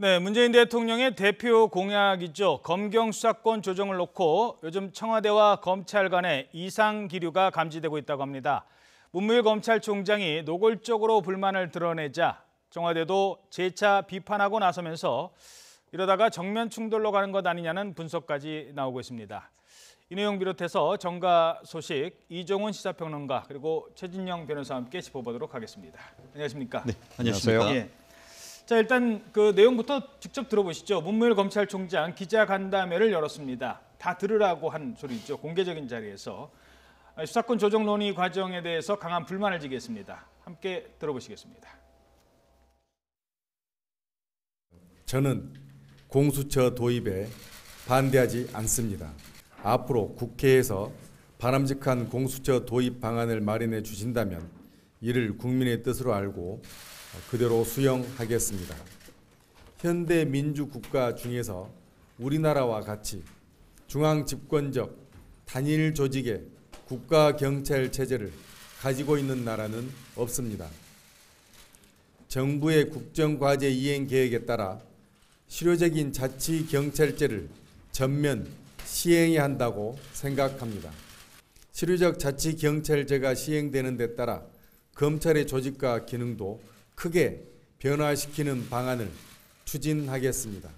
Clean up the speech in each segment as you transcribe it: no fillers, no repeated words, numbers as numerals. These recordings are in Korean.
네, 문재인 대통령의 대표 공약이죠. 검경 수사권 조정을 놓고 요즘 청와대와 검찰 간의 이상 기류가 감지되고 있다고 합니다. 문무일 검찰총장이 노골적으로 불만을 드러내자 청와대도 재차 비판하고 나서면서 이러다가 정면 충돌로 가는 것 아니냐는 분석까지 나오고 있습니다. 이 내용 비롯해서 정가 소식 이종훈 시사평론가 그리고 최진영 변호사와 함께 짚어보도록 하겠습니다. 안녕하십니까? 네, 안녕하십니까? 예. 자, 일단 그 내용부터 직접 들어보시죠. 문무일 검찰총장 기자간담회를 열었습니다. 다 들으라고 한 소리죠. 공개적인 자리에서 수사권 조정 논의 과정에 대해서 강한 불만을 지겠습니다. 함께 들어보시겠습니다. 저는 공수처 도입에 반대하지 않습니다. 앞으로 국회에서 바람직한 공수처 도입 방안을 마련해 주신다면 이를 국민의 뜻으로 알고 그대로 수용하겠습니다. 현대 민주국가 중에서 우리나라와 같이 중앙집권적 단일 조직의 국가경찰 체제를 가지고 있는 나라는 없습니다. 정부의 국정과제 이행 계획에 따라 실효적인 자치경찰제를 전면 시행해야 한다고 생각합니다. 실효적 자치경찰제가 시행되는 데 따라 검찰의 조직과 기능도 크게 변화시키는 방안을 추진하겠습니다.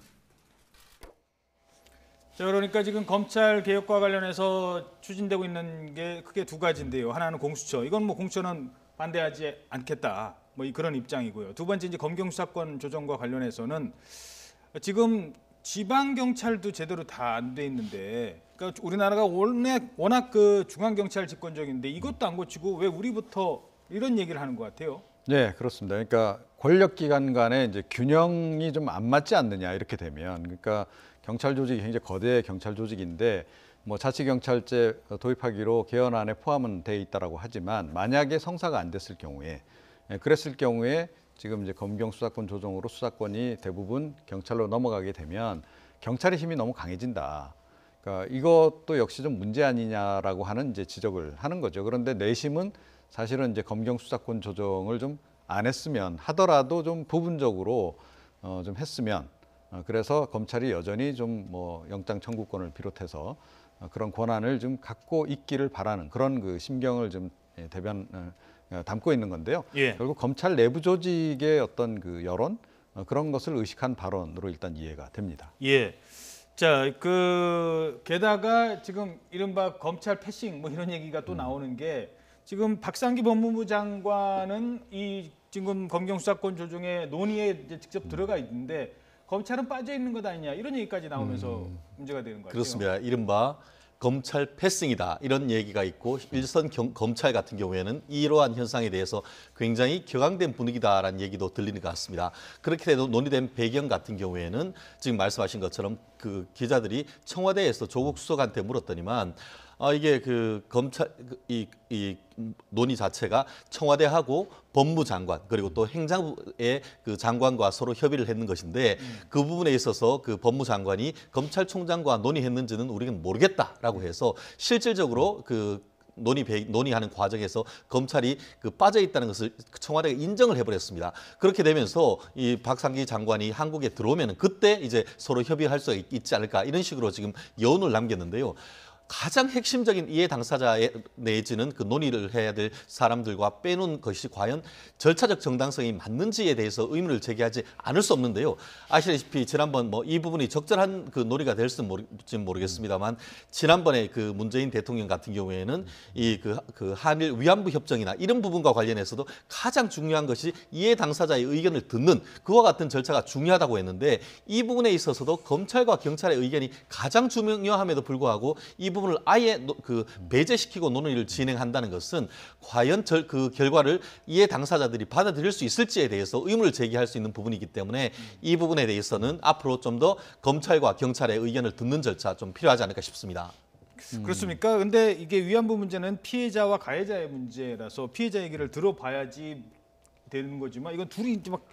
자, 그러니까 지금 검찰 개혁과 관련해서 추진되고 있는 게 크게 두 가지인데요. 하나는 공수처. 이건 뭐 공수처는 반대하지 않겠다. 뭐 그런 입장이고요. 두 번째 이제 검경 수사권 조정과 관련해서는 지금 지방 경찰도 제대로 다 안 돼 있는데, 그러니까 우리나라가 워낙 그 중앙 경찰 집권적인데 이것도 안 고치고 왜 우리부터 이런 얘기를 하는 것 같아요. 네, 그렇습니다. 그러니까 권력기관 간의 이제 균형이 좀 안 맞지 않느냐 이렇게 되면, 그러니까 경찰 조직이 굉장히 거대 경찰 조직인데 뭐 자치경찰제 도입하기로 개헌안에 포함은 돼 있다라고 하지만 만약에 성사가 안 됐을 경우에, 그랬을 경우에 지금 이제 검경 수사권 조정으로 수사권이 대부분 경찰로 넘어가게 되면 경찰의 힘이 너무 강해진다. 그러니까 이것도 역시 좀 문제 아니냐라고 하는 이제 지적을 하는 거죠. 그런데 내심은 사실은 이제 검경 수사권 조정을 좀 안 했으면 하더라도 좀 부분적으로 좀 했으면, 그래서 검찰이 여전히 좀 뭐 영장 청구권을 비롯해서 그런 권한을 좀 갖고 있기를 바라는 그런 그 심경을 좀 담고 있는 건데요. 예. 결국 검찰 내부 조직의 어떤 그 여론, 그런 것을 의식한 발언으로 일단 이해가 됩니다. 예. 자, 게다가 지금 이른바 검찰 패싱 뭐 이런 얘기가 또 나오는 게 지금 박상기 법무부 장관은 이 지금 검경 수사권 조정의 논의에 이제 직접 들어가 있는데 검찰은 빠져 있는 것 아니냐 이런 얘기까지 나오면서 문제가 되는 것 같아요. 그렇습니다. 이른바 검찰 패싱이다 이런 얘기가 있고 일선 검찰 같은 경우에는 이러한 현상에 대해서 굉장히 격앙된 분위기다라는 얘기도 들리는 것 같습니다. 그렇게 돼도 논의된 배경 같은 경우에는 지금 말씀하신 것처럼 그 기자들이 청와대에서 조국 수석한테 물었더니만 이게 그 검찰 이 논의 자체가 청와대하고 법무장관 그리고 또 행정부의 그 장관과 서로 협의를 했는 것인데 그 부분에 있어서 그 법무장관이 검찰총장과 논의했는지는 우리는 모르겠다라고 해서 실질적으로 그 논의하는 과정에서 검찰이 그 빠져 있다는 것을 청와대가 인정을 해버렸습니다. 그렇게 되면서 이 박상기 장관이 한국에 들어오면 그때 이제 서로 협의할 수 있지 않을까 이런 식으로 지금 여운을 남겼는데요. 가장 핵심적인 이해 당사자 내지는 그 논의를 해야 될 사람들과 빼놓은 것이 과연 절차적 정당성이 맞는지에 대해서 의문을 제기하지 않을 수 없는데요. 아시다시피 지난번 뭐 이 부분이 적절한 그 논의가 될지는 모르겠습니다만 지난번에 그 문재인 대통령 같은 경우에는 이 그 한일 위안부 협정이나 이런 부분과 관련해서도 가장 중요한 것이 이해 당사자의 의견을 듣는 그와 같은 절차가 중요하다고 했는데 이 부분에 있어서도 검찰과 경찰의 의견이 가장 중요함에도 불구하고 이 부분을 아예 그 배제시키고 논의를 진행한다는 것은 과연 그 결과를 이해 당사자들이 받아들일 수 있을지에 대해서 의문을 제기할 수 있는 부분이기 때문에 이 부분에 대해서는 앞으로 좀 더 검찰과 경찰의 의견을 듣는 절차 좀 필요하지 않을까 싶습니다. 그렇습니까? 근데 이게 위안부 문제는 피해자와 가해자의 문제라서 피해자 얘기를 들어봐야지 되는 거지만 이건 둘이 이제 막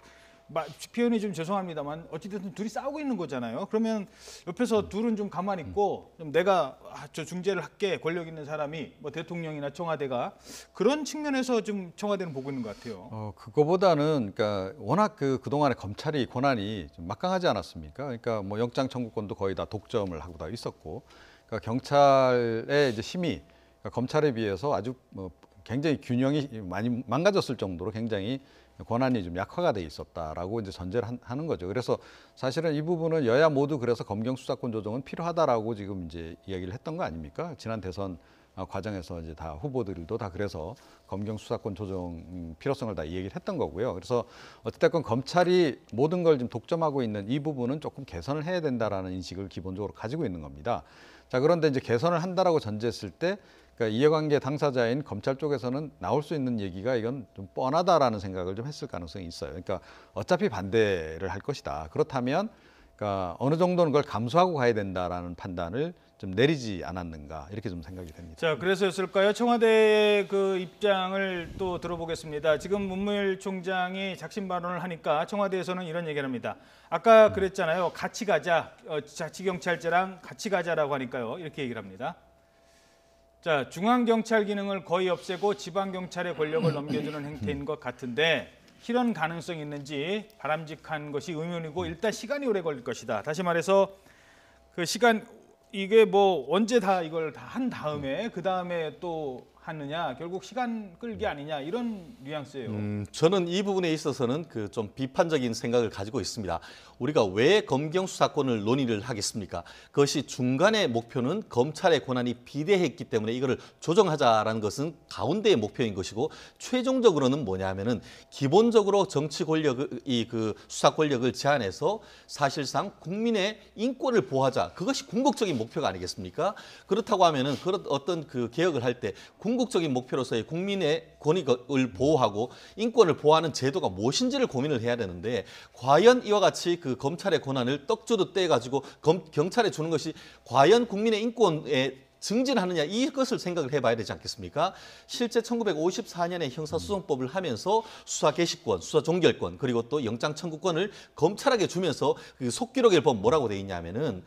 표현이 좀 죄송합니다만 어찌됐든 둘이 싸우고 있는 거잖아요. 그러면 옆에서 둘은 좀 가만히 있고 좀 내가 저 중재를 할게 권력 있는 사람이 뭐 대통령이나 청와대가 그런 측면에서 좀 청와대는 보고 있는 것 같아요. 그거보다는 그러니까 워낙 그동안에 검찰이 권한이 좀 막강하지 않았습니까? 그러니까 뭐 영장 청구권도 거의 다 독점을 하고 다 있었고, 그러니까 경찰의 이제 힘이 그러니까 검찰에 비해서 아주 뭐 굉장히 균형이 많이 망가졌을 정도로 굉장히 권한이 좀 약화가 돼 있었다라고 이제 전제를 하는 거죠. 그래서 사실은 이 부분은 여야 모두 그래서 검경 수사권 조정은 필요하다라고 지금 이제 이야기를 했던 거 아닙니까? 지난 대선 과정에서 이제 다 후보들도 다 그래서 검경 수사권 조정 필요성을 다 얘기를 했던 거고요. 그래서 어쨌든 검찰이 모든 걸 지금 독점하고 있는 이 부분은 조금 개선을 해야 된다라는 인식을 기본적으로 가지고 있는 겁니다. 자, 그런데 이제 개선을 한다라고 전제했을 때 그러니까 이해관계 당사자인 검찰 쪽에서는 나올 수 있는 얘기가 이건 좀 뻔하다라는 생각을 좀 했을 가능성이 있어요. 그러니까 어차피 반대를 할 것이다. 그렇다면 그러니까 어느 정도는 그걸 감수하고 가야 된다라는 판단을 좀 내리지 않았는가 이렇게 좀 생각이 됩니다. 자, 그래서였을까요? 청와대의 그 입장을 또 들어보겠습니다. 지금 문무일 총장이 작심 발언을 하니까 청와대에서는 이런 얘기를 합니다. 아까 그랬잖아요. 같이 가자. 자치경찰제랑 같이 가자라고 하니까요. 이렇게 얘기를 합니다. 자, 중앙경찰 기능을 거의 없애고 지방경찰의 권력을 넘겨주는 행태인 것 같은데 실현 가능성이 있는지 바람직한 것이 의문이고 일단 시간이 오래 걸릴 것이다. 다시 말해서 그 시간 이게 뭐 언제 다 이걸 다 한 다음에 그 다음에 또 하느냐 결국 시간 끌기 아니냐 이런 뉘앙스예요. 저는 이 부분에 있어서는 그 좀 비판적인 생각을 가지고 있습니다. 우리가 왜 검경 수사권을 논의를 하겠습니까? 그것이 중간의 목표는 검찰의 권한이 비대했기 때문에 이거를 조정하자라는 것은 가운데의 목표인 것이고 최종적으로는 뭐냐면은 기본적으로 정치 권력이 그 수사 권력을 제한해서 사실상 국민의 인권을 보호하자 그것이 궁극적인 목표가 아니겠습니까? 그렇다고 하면은 그런 어떤 그 개혁을 할 때 궁극적인 목표로서의 국민의 권익을 보호하고 인권을 보호하는 제도가 무엇인지를 고민을 해야 되는데 과연 이와 같이 그 검찰의 권한을 떡주듯 떼가지고 경찰에 주는 것이 과연 국민의 인권에 증진하느냐 이것을 생각을 해봐야 되지 않겠습니까? 실제 1954년에 형사소송법을 하면서 수사 개시권, 수사 종결권 그리고 또 영장 청구권을 검찰에게 주면서 그 속기록에 보면 뭐라고 돼 있냐면은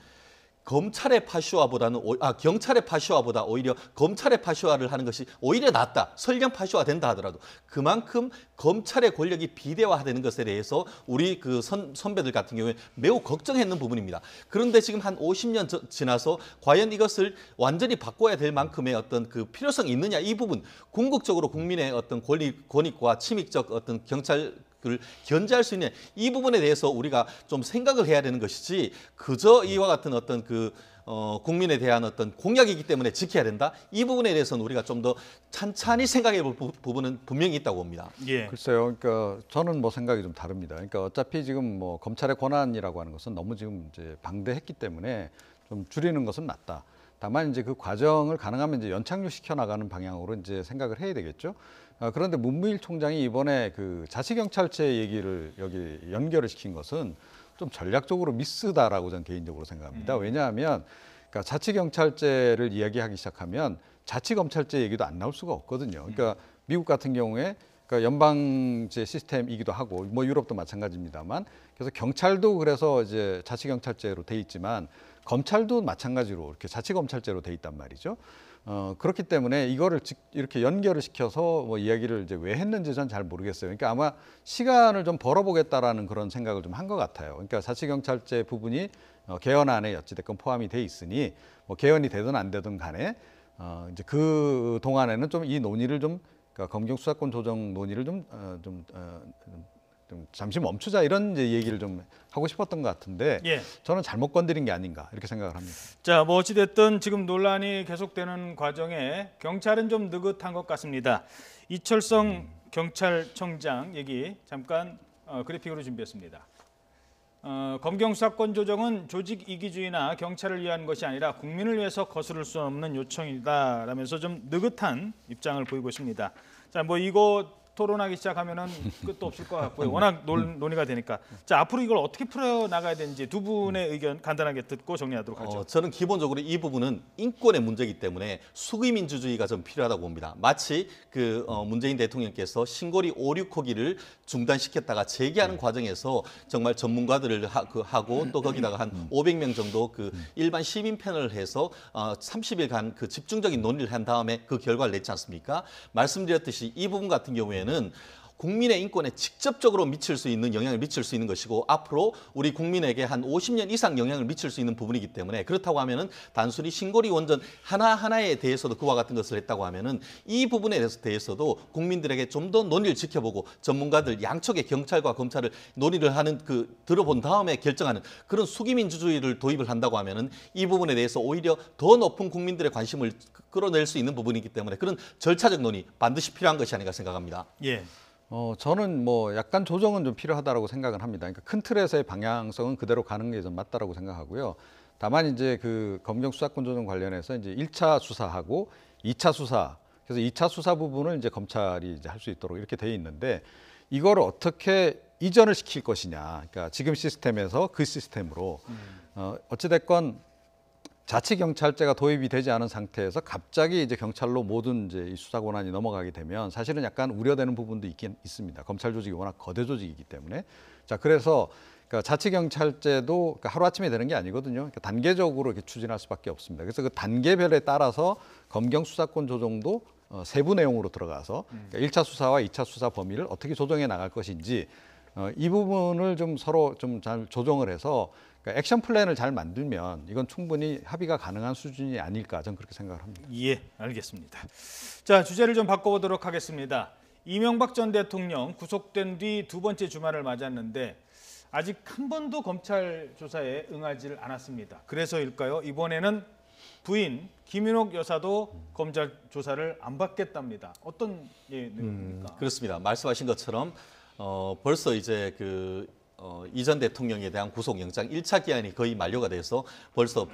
검찰의 파쇼화보다는 경찰의 파쇼화보다 오히려 검찰의 파쇼화를 하는 것이 오히려 낫다. 설령 파쇼화 된다 하더라도 그만큼 검찰의 권력이 비대화되는 것에 대해서 우리 그 선배들 같은 경우에 매우 걱정했는 부분입니다. 그런데 지금 한 50년 지나서 과연 이것을 완전히 바꿔야 될 만큼의 어떤 그 필요성이 있느냐 이 부분 궁극적으로 국민의 어떤 권익과 침익적 어떤 경찰 을 견제할 수 있는 이 부분에 대해서 우리가 좀 생각을 해야 되는 것이지 그저 이와 같은 어떤 국민에 대한 어떤 공약이기 때문에 지켜야 된다. 이 부분에 대해서는 우리가 좀 더 찬찬히 생각해 볼 부분은 분명히 있다고 봅니다. 예. 글쎄요. 그러니까 저는 뭐 생각이 좀 다릅니다. 그러니까 어차피 지금 뭐 검찰의 권한이라고 하는 것은 너무 지금 이제 방대했기 때문에 좀 줄이는 것은 맞다. 다만 이제 그 과정을 가능하면 이제 연착륙 시켜 나가는 방향으로 이제 생각을 해야 되겠죠. 그런데 문무일 총장이 이번에 그 자치경찰제 얘기를 여기 연결을 시킨 것은 좀 전략적으로 미스다라고 저는 개인적으로 생각합니다. 왜냐하면 그러니까 자치경찰제를 이야기하기 시작하면 자치검찰제 얘기도 안 나올 수가 없거든요. 그러니까 미국 같은 경우에 그러니까 연방제 시스템이기도 하고 뭐 유럽도 마찬가지입니다만 그래서 경찰도 그래서 이제 자치경찰제로 돼 있지만 검찰도 마찬가지로 이렇게 자치검찰제로 돼 있단 말이죠. 그렇기 때문에 이거를 이렇게 연결을 시켜서 뭐 이야기를 이제 왜 했는지 전 잘 모르겠어요. 그러니까 아마 시간을 좀 벌어보겠다라는 그런 생각을 좀 한 것 같아요. 그러니까 자치경찰제 부분이 개헌안에 어찌됐건 포함이 돼 있으니 뭐 개헌이 되든 안 되든 간에 이제 그 동안에는 좀 이 논의를 좀 그러니까 검경 수사권 조정 논의를 좀 잠시 멈추자 이런 이제 얘기를 좀 하고 싶었던 것 같은데 예. 저는 잘못 건드린 게 아닌가 이렇게 생각을 합니다. 자, 뭐 어찌됐든 지금 논란이 계속되는 과정에 경찰은 좀 느긋한 것 같습니다. 이철성 경찰청장 얘기 잠깐 그래픽으로 준비했습니다. 검경 수사권 조정은 조직 이기주의나 경찰을 위한 것이 아니라 국민을 위해서 거스를 수 없는 요청이다라면서 좀 느긋한 입장을 보이고 있습니다. 자, 뭐 이거 토론하기 시작하면은 끝도 없을 것 같고요. 워낙 논의가 되니까. 자, 앞으로 이걸 어떻게 풀어 나가야 되는지 두 분의 의견 간단하게 듣고 정리하도록 하죠. 저는 기본적으로 이 부분은 인권의 문제이기 때문에 수기민주주의가 좀 필요하다고 봅니다. 마치 문재인 대통령께서 신고리 5, 6호기를 중단시켰다가 재개하는 과정에서 정말 전문가들을 하고 또 거기다가 한 500명 정도 일반 시민 패널을 해서 30일간 집중적인 논의를 한 다음에 그 결과를 냈지 않습니까? 말씀드렸듯이 이 부분 같은 경우에는 국민의 인권에 직접적으로 영향을 미칠 수 있는 것이고 앞으로 우리 국민에게 한 50년 이상 영향을 미칠 수 있는 부분이기 때문에 그렇다고 하면은 단순히 신고리 원전 하나하나에 대해서도 그와 같은 것을 했다고 하면은 이 부분에 대해서도 국민들에게 좀 더 논의를 지켜보고 전문가들 양측의 경찰과 검찰을 논의를 하는 들어본 다음에 결정하는 그런 수기민주주의를 도입을 한다고 하면은 이 부분에 대해서 오히려 더 높은 국민들의 관심을 끌어낼 수 있는 부분이기 때문에 그런 절차적 논의 반드시 필요한 것이 아닌가 생각합니다. 예. 저는 약간 조정은 좀 필요하다고 생각은 합니다. 그러니까 큰 틀에서의 방향성은 그대로 가는 게 좀 맞다라고 생각하고요. 다만 이제 검경 수사권 조정 관련해서 이제 1차 수사하고 2차 수사, 그래서 2차 수사 부분을 이제 검찰이 이제 할 수 있도록 이렇게 돼 있는데 이걸 어떻게 이전을 시킬 것이냐. 그러니까 지금 시스템에서 그 시스템으로 어찌 됐건 자치경찰제가 도입이 되지 않은 상태에서 갑자기 이제 경찰로 모든 이제 이 수사 권한이 넘어가게 되면 사실은 약간 우려되는 부분도 있긴 있습니다. 검찰 조직이 워낙 거대 조직이기 때문에. 자, 그래서 자치경찰제도 하루아침에 되는 게 아니거든요. 그러니까 단계적으로 이렇게 추진할 수밖에 없습니다. 그래서 그 단계별에 따라서 검경 수사권 조정도 세부 내용으로 들어가서 그러니까 1차 수사와 2차 수사 범위를 어떻게 조정해 나갈 것인지 이 부분을 좀 서로 좀 잘 조정을 해서 그러니까 액션 플랜을 잘 만들면 이건 충분히 합의가 가능한 수준이 아닐까 저는 그렇게 생각을 합니다. 예, 알겠습니다. 자, 주제를 좀 바꿔보도록 하겠습니다. 이명박 전 대통령 구속된 뒤 두 번째 주말을 맞았는데 아직 한 번도 검찰 조사에 응하지를 않았습니다. 그래서일까요? 이번에는 부인 김윤옥 여사도 검찰 조사를 안 받겠답니다. 어떤 내용입니까? 그렇습니다. 말씀하신 것처럼 벌써 이제 이전 대통령에 대한 구속영장 1차 기한이 거의 만료가 돼서 벌써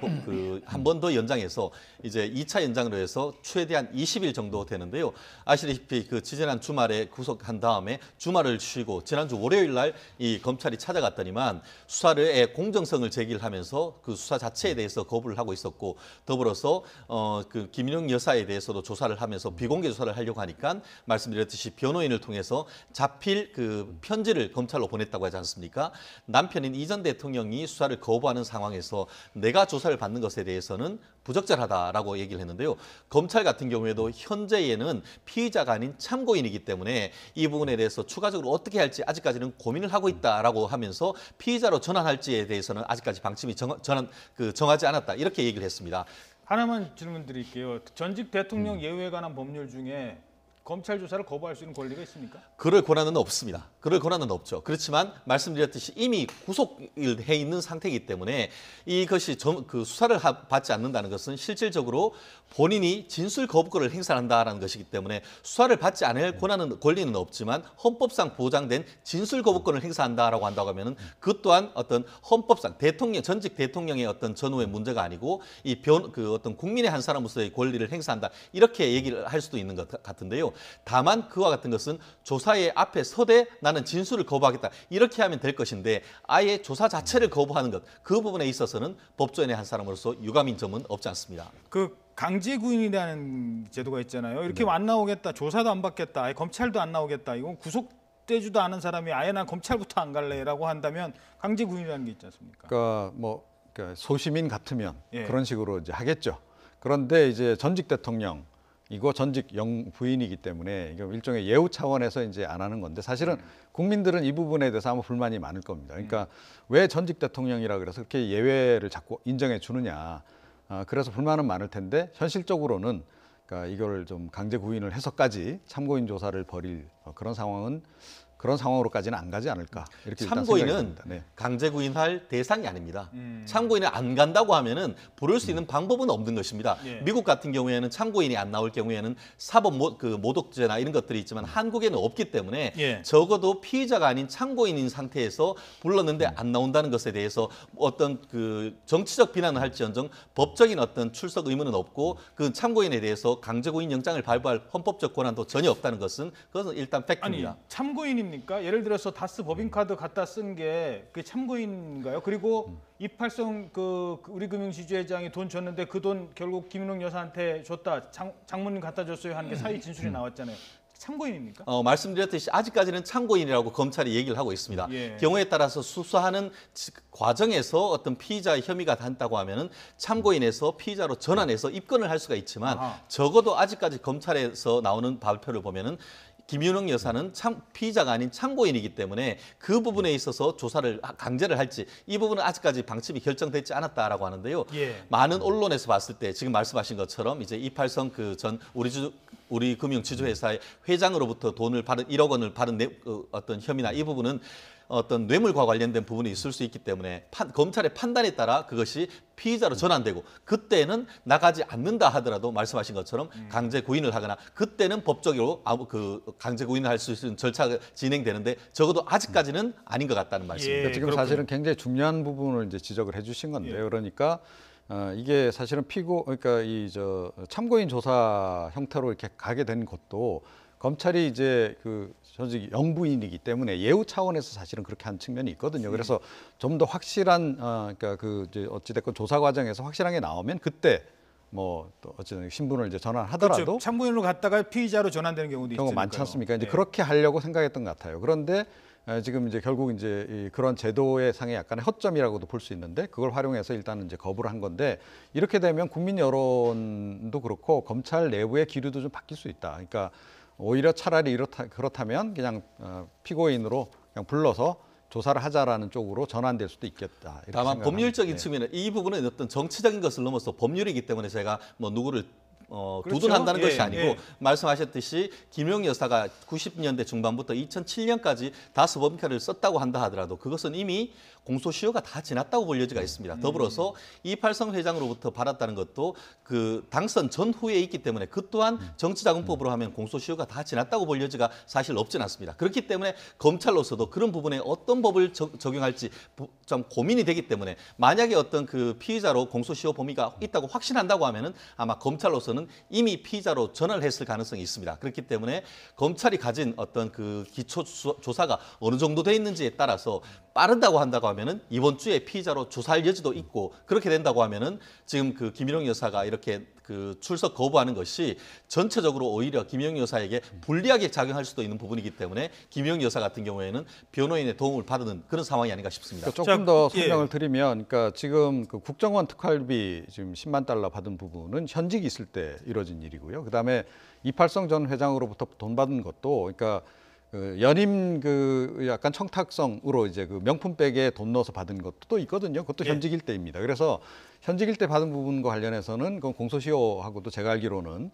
한 번 더 연장해서 이제 2차 연장으로 해서 최대한 20일 정도 되는데요. 아시다시피 지지난 주말에 구속한 다음에 주말을 쉬고 지난주 월요일 날 이 검찰이 찾아갔더니만 수사의 공정성을 제기를 하면서 그 수사 자체에 대해서 거부를 하고 있었고 더불어서 김윤옥 여사에 대해서도 조사를 하면서 비공개 조사를 하려고 하니까 말씀드렸듯이 변호인을 통해서 자필 편지를 검찰로 보냈다고 하지 않습니까? 남편인 이전 대통령이 수사를 거부하는 상황에서 내가 조사를 받는 것에 대해서는 부적절하다라고 얘기를 했는데요. 검찰 같은 경우에도 현재에는 피의자가 아닌 참고인이기 때문에 이 부분에 대해서 추가적으로 어떻게 할지 아직까지는 고민을 하고 있다라고 하면서 피의자로 전환할지에 대해서는 아직까지 방침이 정하지 않았다 이렇게 얘기를 했습니다. 하나만 질문 드릴게요. 전직 대통령 예우에 관한 법률 중에 검찰 조사를 거부할 수 있는 권리가 있습니까? 그럴 권한은 없습니다. 그럴 권한은 없죠. 그렇지만 말씀드렸듯이 이미 구속해 있는 상태이기 때문에 이것이 수사를 받지 않는다는 것은 실질적으로 본인이 진술 거부권을 행사한다는 것이기 때문에 수사를 받지 않을 권리는 없지만 헌법상 보장된 진술 거부권을 행사한다라고 한다고 하면은 그 또한 어떤 헌법상 전직 대통령의 어떤 전후의 문제가 아니고 어떤 국민의 한 사람으로서의 권리를 행사한다 이렇게 얘기를 할 수도 있는 것 같은데요. 다만 그와 같은 것은 조사의 앞에 서되 나는 진술을 거부하겠다 이렇게 하면 될 것인데 아예 조사 자체를 거부하는 것 그 부분에 있어서는 법조인의 한 사람으로서 유감인 점은 없지 않습니다. 강제 구인이라는 제도가 있잖아요. 이렇게 안 나오겠다, 조사도 안 받겠다, 아예 검찰도 안 나오겠다. 이건 구속되지도 않은 사람이 아예 난 검찰부터 안 갈래라고 한다면 강제 구인이라는 게 있지 않습니까? 그러니까 소시민 같으면 예. 그런 식으로 이제 하겠죠. 그런데 이제 전직 대통령 이거 전직 부인이기 때문에 이거 일종의 예우 차원에서 이제 안 하는 건데 사실은 국민들은 이 부분에 대해서 아마 불만이 많을 겁니다. 그러니까 왜 전직 대통령이라 그래서 그렇게 예외를 자꾸 인정해 주느냐. 그래서 불만은 많을 텐데 현실적으로는 그러니까 이걸 좀 강제 구인을 해서까지 참고인 조사를 벌일 그런 상황은 그런 상황으로까지는 안 가지 않을까 이렇게 일단 생각이 참고인은 듭니다. 네. 강제 구인할 대상이 아닙니다. 참고인이 안 간다고 하면은 부를 수 있는 방법은 없는 것입니다. 예. 미국 같은 경우에는 참고인이 안 나올 경우에는 사법 모독죄나 이런 것들이 있지만 한국에는 없기 때문에 예. 적어도 피의자가 아닌 참고인인 상태에서 불렀는데 안 나온다는 것에 대해서 어떤 그 정치적 비난을 할지언정 법적인 어떤 출석 의무는 없고 그 참고인에 대해서 강제 구인 영장을 발부할 헌법적 권한도 전혀 없다는 것은 그것은 일단 팩트입니다. 아니 참고인입니까? 예를 들어서 다스 법인카드 갖다 쓴 게 그게 참고인인가요? 그리고 이팔성 그 우리 금융지주회장이 돈 줬는데 그 돈 결국 김윤옥 여사한테 줬다 장모님 갖다 줬어요 하는 게 사이 진술이 나왔잖아요. 참고인입니까? 말씀드렸듯이 아직까지는 참고인이라고 검찰이 얘기를 하고 있습니다. 예. 경우에 따라서 수사하는 과정에서 어떤 피의자의 혐의가 닿다고 하면은 참고인에서 피의자로 전환해서 입건을 할 수가 있지만 아하. 적어도 아직까지 검찰에서 나오는 발표를 보면은 김윤옥 여사는 피의자가 아닌 참고인이기 때문에 그 부분에 있어서 조사를 강제를 할지 이 부분은 아직까지 방침이 결정되지 않았다라고 하는데요. 예. 많은 언론에서 봤을 때 지금 말씀하신 것처럼 이제 이팔성 그 전 우리 금융 지주회사의 회장으로부터 돈을 받은 1억 원을 받은 어떤 혐의나 이 부분은 어떤 뇌물과 관련된 부분이 있을 수 있기 때문에 검찰의 판단에 따라 그것이 피의자로 전환되고 그때는 나가지 않는다 하더라도 말씀하신 것처럼 강제 구인을 하거나 그때는 법적으로 강제 구인을 할 수 있는 절차가 진행되는데 적어도 아직까지는 아닌 것 같다는 말씀입니다. 예. 지금 그렇군요. 사실은 굉장히 중요한 부분을 이제 지적을 해주신 건데요. 그러니까 이게 사실은 그러니까 참고인 조사 형태로 이렇게 가게 된 것도 검찰이 이제 그 전직 영부인이기 때문에 예우 차원에서 사실은 그렇게 한 측면이 있거든요. 그래서 좀 더 확실한 그러니까 그 이제 어찌됐건 조사 과정에서 확실한 게 나오면 그때 뭐 또 어쨌든 신분을 이제 전환하더라도 그렇죠. 참고인으로 갔다가 피의자로 전환되는 경우도 경우가 있으니까요. 많지 않습니까? 이제 네. 그렇게 하려고 생각했던 것 같아요. 그런데 지금 이제 결국 이제 그런 제도의 상의 약간의 허점이라고도 볼 수 있는데 그걸 활용해서 일단은 이제 거부를 한 건데 이렇게 되면 국민 여론도 그렇고 검찰 내부의 기류도 좀 바뀔 수 있다. 그러니까 오히려 차라리 그렇다면 그냥 피고인으로 그냥 불러서 조사를 하자라는 쪽으로 전환될 수도 있겠다. 이렇게 다만 생각합니다. 법률적인 네. 측면은 이 부분은 어떤 정치적인 것을 넘어서 법률이기 때문에 제가 뭐 누구를 그렇죠. 두둔한다는 예, 것이 아니고 예. 말씀하셨듯이 김용 여사가 90년대 중반부터 2007년까지 다스 법인카드를 썼다고 한다 하더라도 그것은 이미 공소시효가 다 지났다고 볼 여지가 있습니다. 더불어서 이팔성 회장으로부터 받았다는 것도 그 당선 전후에 있기 때문에 그 또한 정치자금법으로 하면 공소시효가 다 지났다고 볼 여지가 사실 없진 않습니다. 그렇기 때문에 검찰로서도 그런 부분에 어떤 법을 적용할지 좀 고민이 되기 때문에 만약에 어떤 그 피의자로 공소시효 범위가 있다고 확신한다고 하면은 아마 검찰로서는 이미 피의자로 전환을 했을 가능성이 있습니다. 그렇기 때문에 검찰이 가진 어떤 그 기초 조사가 어느 정도 돼 있는지에 따라서 빠르다고 한다고 하면은 이번 주에 피의자로 조사할 여지도 있고 그렇게 된다고 하면은 지금 그 김윤옥 여사가 이렇게 그 출석 거부하는 것이 전체적으로 오히려 김윤옥 여사에게 불리하게 작용할 수도 있는 부분이기 때문에 김윤옥 여사 같은 경우에는 변호인의 도움을 받는 그런 상황이 아닌가 싶습니다. 그러니까 조금 더 예. 설명을 드리면, 그러니까 지금 그 국정원 특활비 지금 10만 달러 받은 부분은 현직이 있을 때 이루어진 일이고요. 그다음에 이팔성 전 회장으로부터 돈 받은 것도, 그러니까 그 연임 그 약간 청탁성으로 이제 그 명품백에 돈 넣어서 받은 것도 또 있거든요. 그것도 예. 현직일 때입니다. 그래서 현직일 때 받은 부분과 관련해서는 그 공소시효하고도 제가 알기로는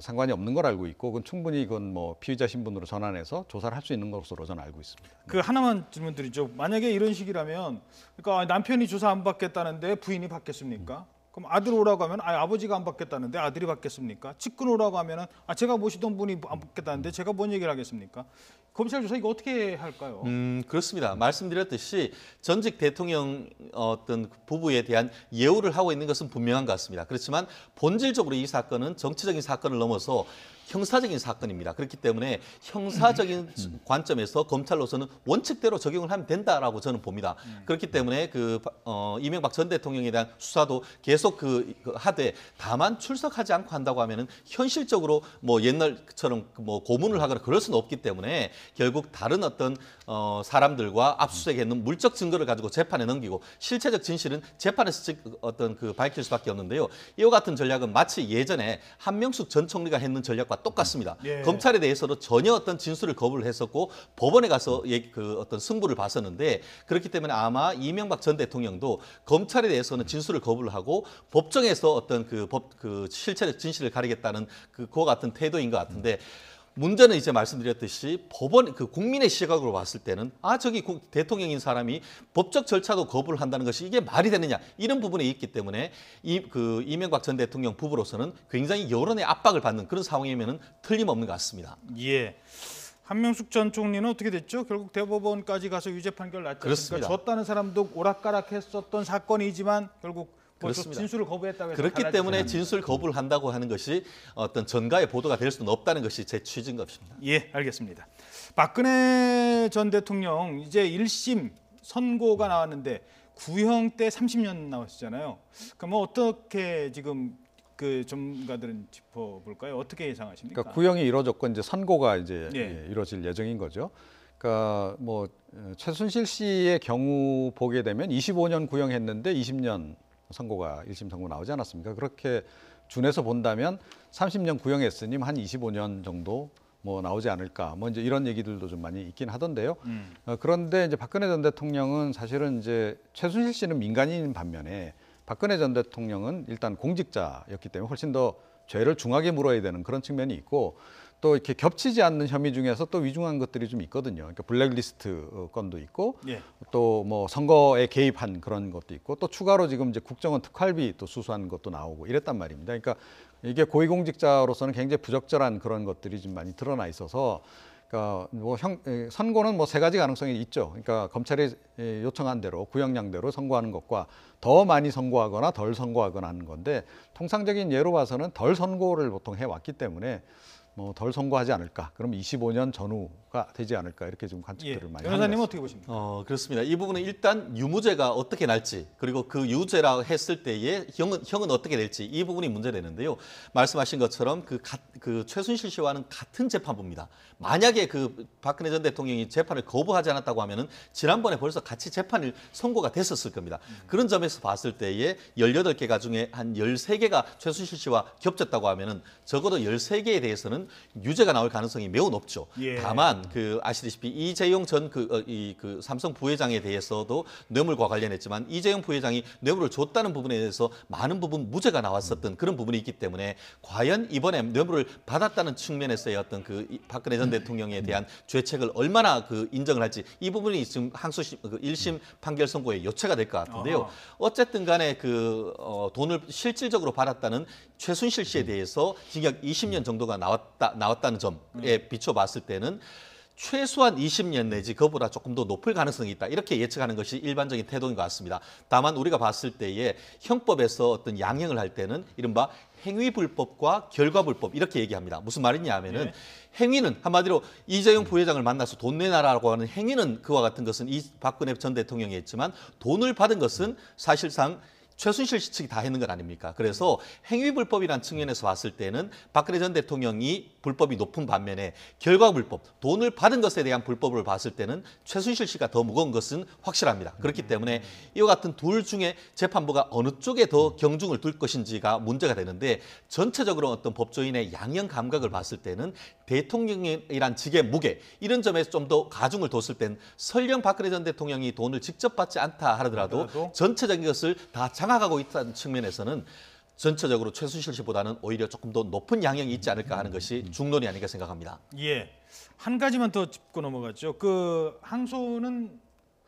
상관이 없는 걸 알고 있고, 그건 충분히 이건 뭐 피의자 신분으로 전환해서 조사를 할 수 있는 것으로 저는 알고 있습니다. 그 하나만 질문 드리죠. 만약에 이런 식이라면, 그러니까 남편이 조사 안 받겠다는데 부인이 받겠습니까? 그럼 아들 오라고 하면 아버지가 안 받겠다는데 아들이 받겠습니까? 측근 오라고 하면은 제가 모시던 분이 안 받겠다는데 제가 뭔 얘기를 하겠습니까? 검찰 조사 이거 어떻게 할까요? 그렇습니다. 말씀드렸듯이 전직 대통령 어떤 부부에 대한 예우를 하고 있는 것은 분명한 것 같습니다. 그렇지만 본질적으로 이 사건은 정치적인 사건을 넘어서 형사적인 사건입니다. 그렇기 때문에 형사적인 관점에서 검찰로서는 원칙대로 적용을 하면 된다라고 저는 봅니다. 그렇기 때문에 이명박 전 대통령에 대한 수사도 계속 하되, 다만 출석하지 않고 한다고 하면은 현실적으로 뭐 옛날처럼 뭐 고문을 하거나 그럴 수는 없기 때문에 결국 다른 어떤 사람들과 압수수색했는 물적 증거를 가지고 재판에 넘기고 실체적 진실은 재판에서 밝힐 수밖에 없는데요. 이와 같은 전략은 마치 예전에 한명숙 전 총리가 했는 전략과 똑같습니다. 예. 검찰에 대해서도 전혀 어떤 진술을 거부를 했었고 법원에 가서 어떤 승부를 봤었는데, 그렇기 때문에 아마 이명박 전 대통령도 검찰에 대해서는 진술을 거부를 하고 법정에서 어떤 실체적 진실을 가리겠다는 그와 같은 태도인 것 같은데, 문제는 이제 말씀드렸듯이 법원 그 국민의 시각으로 봤을 때는 저기 대통령인 사람이 법적 절차도 거부를 한다는 것이 이게 말이 되느냐 이런 부분이 있기 때문에 이명박 전 대통령 부부로서는 굉장히 여론의 압박을 받는 그런 상황이면은 틀림없는 것 같습니다. 예. 한명숙 전 총리는 어떻게 됐죠? 결국 대법원까지 가서 유죄 판결 났지 않습니까? 졌다는 사람도 오락가락했었던 사건이지만 결국 그렇습니다. 진술을 거부했다고 해서 그렇기 때문에 진술 거부를 한다고 하는 것이 어떤 전가의 보도가 될 수는 없다는 것이 제 취지인 것입니다. 예, 알겠습니다. 박근혜 전 대통령 이제 1심 선고가 나왔는데 구형 때 30년 나왔잖아요. 그럼 어떻게 지금 그 전문가들은 짚어볼까요? 어떻게 예상하십니까? 그러니까 구형이 이루어졌고 이제 선고가 이제 예. 이루어질 예정인 거죠. 그러니까 뭐 최순실 씨의 경우 보게 되면 25년 구형했는데 20년 선고가 1심 선고 나오지 않았습니까? 그렇게 준해서 본다면 30년 구형했으니 한 25년 정도 뭐 나오지 않을까? 뭐 이제 이런 얘기들도 좀 많이 있긴 하던데요. 그런데 이제 박근혜 전 대통령은 사실은 이제 최순실 씨는 민간인인 반면에 박근혜 전 대통령은 일단 공직자였기 때문에 훨씬 더 죄를 중하게 물어야 되는 그런 측면이 있고 또 이렇게 겹치지 않는 혐의 중에서 또 위중한 것들이 좀 있거든요. 그러니까 블랙리스트 건도 있고 예. 또 뭐 선거에 개입한 그런 것도 있고 또 추가로 지금 이제 국정원 특활비 또 수수한 것도 나오고 이랬단 말입니다. 그러니까 이게 고위공직자로서는 굉장히 부적절한 그런 것들이 좀 많이 드러나 있어서 그러니까 뭐 선고는 뭐 세 가지 가능성이 있죠. 그러니까 검찰이 요청한 대로 구형량대로 선고하는 것과 더 많이 선고하거나 덜 선고하거나 하는 건데 통상적인 예로 봐서는 덜 선고를 보통 해왔기 때문에 뭐 덜 선고하지 않을까. 그럼 25년 전후가 되지 않을까 이렇게 좀 관측들을 많이 하는 변호사님은 것 어떻게 보십니까? 그렇습니다. 이 부분은 일단 유무죄가 어떻게 날지 그리고 그 유죄라 했을 때의 형은 어떻게 될지 이 부분이 문제되는데요. 말씀하신 것처럼 그 최순실 씨와는 같은 재판부입니다. 만약에 그 박근혜 전 대통령이 재판을 거부하지 않았다고 하면은 지난번에 벌써 같이 재판을 선고가 됐었을 겁니다. 그런 점에서 봤을 때에 18개가 중에 한 13개가 최순실 씨와 겹쳤다고 하면은 적어도 13개에 대해서는 유죄가 나올 가능성이 매우 높죠. 예. 다만 아시다시피 이재용 전 그 삼성 부회장에 대해서도 뇌물과 관련했지만 이재용 부회장이 뇌물을 줬다는 부분에 대해서 많은 부분 무죄가 나왔었던 그런 부분이 있기 때문에 과연 이번에 뇌물을 받았다는 측면에서의 어떤 박근혜 전 대통령에 대한 죄책을 얼마나 인정을 할지 이 부분이 지금 항소심 1심 판결 선고의 요체가 될 것 같은데요. 어쨌든 간에 돈을 실질적으로 받았다는 최순실 씨에 대해서 징역 20년 정도가 나왔다는 점에 비춰봤을 때는 최소한 20년 내지 그보다 조금 더 높을 가능성이 있다. 이렇게 예측하는 것이 일반적인 태도인 것 같습니다. 다만 우리가 봤을 때에 형법에서 어떤 양형을 할 때는 이른바 행위불법과 결과불법 이렇게 얘기합니다. 무슨 말이냐 하면은 네. 행위는 한마디로 이재용 부회장을 만나서 돈 내놔라고 하는 행위는 그와 같은 것은 박근혜 전 대통령이 했지만 돈을 받은 것은 사실상 최순실 씨 측이 다 했는 것 아닙니까? 그래서 행위불법이라는 측면에서 봤을 때는 박근혜 전 대통령이 불법이 높은 반면에 결과불법, 돈을 받은 것에 대한 불법을 봤을 때는 최순실 씨가 더 무거운 것은 확실합니다. 그렇기 때문에 이와 같은 둘 중에 재판부가 어느 쪽에 더 경중을 둘 것인지가 문제가 되는데 전체적으로 어떤 법조인의 양형 감각을 봤을 때는 대통령이란 직의 무게 이런 점에서 좀 더 가중을 뒀을 땐 설령 박근혜 전 대통령이 돈을 직접 받지 않다 하더라도 전체적인 것을 다 장악하고 있다는 측면에서는 전체적으로 최순실 씨보다는 오히려 조금 더 높은 양형이 있지 않을까 하는 것이 중론이 아닌가 생각합니다. 예. 한 가지만 더 짚고 넘어가죠. 그 항소는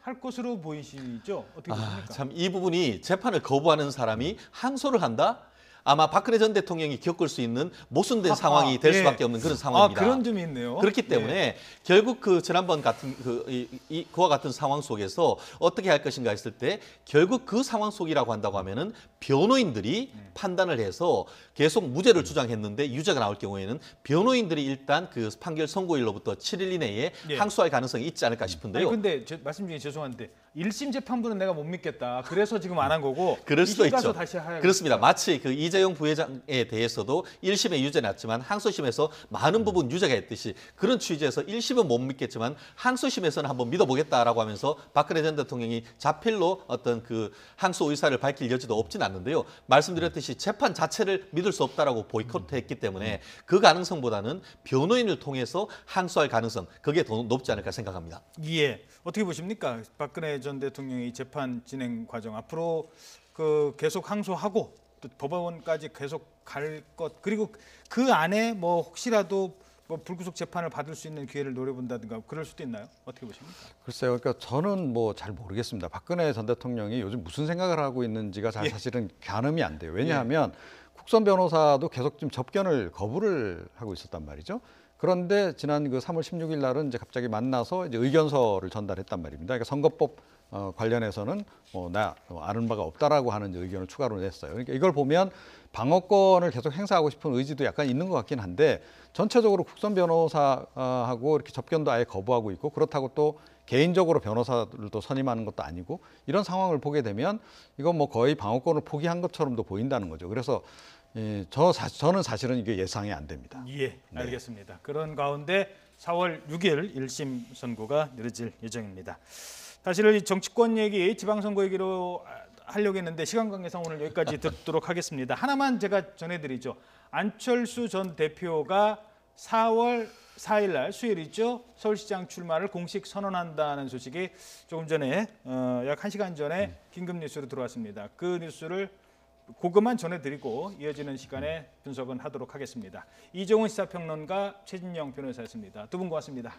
할 것으로 보이시죠? 어떻게 보십니까? 참 이 부분이 재판을 거부하는 사람이 항소를 한다? 아마 박근혜 전 대통령이 겪을 수 있는 모순된 상황이 될 수밖에 없는 그런 상황입니다. 그런 점이 있네요. 그렇기 때문에 결국 지난번 같은 그와 같은 상황 속에서 어떻게 할 것인가 했을 때 결국 그 상황 속이라고 한다고 하면은 변호인들이 판단을 해서 계속 무죄를 주장했는데 유죄가 나올 경우에는 변호인들이 일단 그 판결 선고일로부터 7일 이내에 항소할 가능성이 있지 않을까 싶은데요. 근데 말씀 중에 죄송한데 1심 재판부는 내가 못 믿겠다. 그래서 지금 안 한 거고 그럴 수도 2심 가서 있죠. 다시 해야 그렇습니다. 마치 이재용 부회장에 대해서도 1심에 유죄 났지만 항소심에서 많은 부분 유죄가 있듯이 그런 취지에서 1심은 못 믿겠지만 항소심에서는 한번 믿어보겠다라고 하면서 박근혜 전 대통령이 자필로 어떤 항소 의사를 밝힐 여지도 없진 않는데요. 말씀드렸듯이 재판 자체를 믿을 수 없다라고 보이콧했기 때문에 그 가능성보다는 변호인을 통해서 항소할 가능성 그게 더 높지 않을까 생각합니다. 예. 어떻게 보십니까? 박근혜 전 대통령의 재판 진행 과정 앞으로 계속 항소하고 또 법원까지 계속 갈 것 그리고 그 안에 뭐 혹시라도 뭐 불구속 재판을 받을 수 있는 기회를 노려본다든가 그럴 수도 있나요? 어떻게 보십니까? 글쎄요. 그러니까 저는 뭐 잘 모르겠습니다. 박근혜 전 대통령이 요즘 무슨 생각을 하고 있는지가 잘 사실은 가늠이 안 돼요. 왜냐하면 국선 변호사도 계속 좀 접견을 거부를 하고 있었단 말이죠. 그런데 지난 그 3월 16일 날은 이제 갑자기 만나서 이제 의견서를 전달했단 말입니다. 그러니까 선거법 관련해서는 나 아는 바가 없다라고 하는 의견을 추가로 냈어요. 그러니까 이걸 보면 방어권을 계속 행사하고 싶은 의지도 약간 있는 것 같긴 한데 전체적으로 국선 변호사하고 이렇게 접견도 아예 거부하고 있고 그렇다고 또 개인적으로 변호사를 또 선임하는 것도 아니고 이런 상황을 보게 되면 이건 뭐 거의 방어권을 포기한 것처럼도 보인다는 거죠. 그래서 저는 사실은 이게 예상이 안 됩니다. 예, 알겠습니다. 그런 가운데 4월 6일 1심 선고가 내려질 예정입니다. 사실 이 정치권 얘기, 지방선거 얘기로 하려고 했는데 시간 관계상 오늘 여기까지 듣도록 하겠습니다. 하나만 제가 전해드리죠. 안철수 전 대표가 4월 4일 날 수요일이죠. 서울시장 출마를 공식 선언한다는 소식이 조금 전에 약 1시간 전에 긴급 뉴스로 들어왔습니다. 그 뉴스를 그것만 전해드리고 이어지는 시간에 분석은 하도록 하겠습니다. 이종훈 시사평론가, 최진영 변호사였습니다. 두 분 고맙습니다.